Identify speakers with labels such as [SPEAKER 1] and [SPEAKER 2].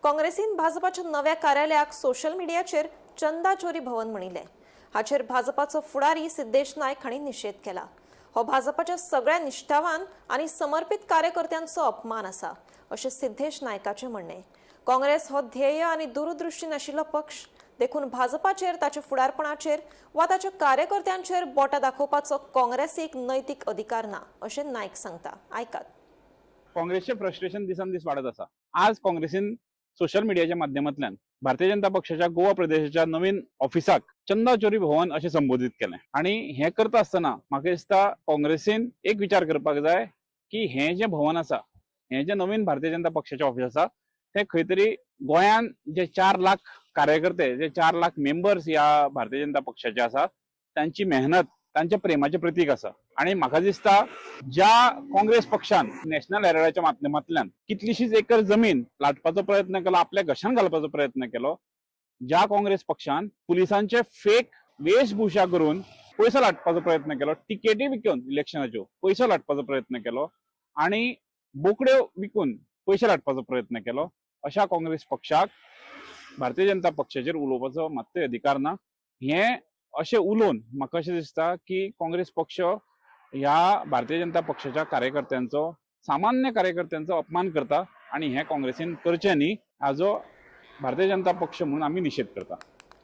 [SPEAKER 1] काँग्रेसीन भाजपाच्या नव्या कार्यालयाक सोशल मीडियाचेर चंदा चोरी भवन म्हणिले। हाचेर भाजपाचो फुडारी सिद्धेश नायक हांणी निषेध केला। हो भाजपाच्या सगळ्या निष्ठावान आणि समर्पित कार्यकर्त्यांचो अपमान आसा अशें सिद्धेश नायकाचे म्हणणे। काँग्रेस हो ध्येय आणि दूरदृष्टी नाशिल्लो पक्ष, देखून भाजपाचेर ताच्या फुडारपणाचेर वा ताच्या कार्यकर्त्यांचेर बोटां दाखोवपाचो काँग्रेसीक नैतीक अधिकार ना अशें नायक सांगता। आयकात।
[SPEAKER 2] काँग्रेसचे फ्रस्ट्रेशन दिसान दीस वाढत आसा। आज काँग्रेसीन सोशल मीडियाच्या माध्यमांतल्यान भारतीय जनता पक्षाच्या गोवा प्रदेशाच्या नवीन ऑफिसाक चंदा चोरी भवन अशें संबोधित केलें आणि हे करता आसतना म्हाका दिसता काँग्रेसीन एक विचार करपाक जाय की हे जे भवन आसा, हे जे नवीन भारतीय जनता पक्षाचे ऑफिस आसा ते खंय तरी गोंयान जे 4 लाख कार्यकर्ते, जे 4 लाख मेंबर्स या भारतीय जनता पक्षाचे आसा त्यांची मेहनत, त्यांच्या प्रेमाचे प्रतीक आसा। आणि म्हाका दिसता ज्या काँग्रेस पक्षान नॅशनल हेराल्डाच्या माध्यमांतल्यान कितलीशीच एकर जमीन लाटपाचो प्रयत्न केलो, आपल्या घशान घालपाचो प्रयत्न केलो, ज्या काँग्रेस पक्षान पुलिसांचे फेक वेशभूषा करून पयसो लाटपाचो प्रयत्न केलो, तिकेटी विकून इलेक्शनाच्यो पयसो लाटपाचो प्रयत्न केलो आणि बोकड्यो विकून पयशे लाटपाचो प्रयत्न केलो, अशा काँग्रेस पक्षाक भारतीय जनता पक्षाचेर उलोवपाचो मात्तूय अधिकार ना। हे अशें उलोवन म्हाका अशें दिसता की काँग्रेस पक्ष ह्या भारतीय जनता पक्षाच्या कार्यकर्त्यांचो, सामान्य कार्यकर्त्यांचो अपमान करता आणि हे काँग्रेसीन करचें न्ही, हाजो भारतीय जनता पक्ष म्हणून आमी निषेध करता।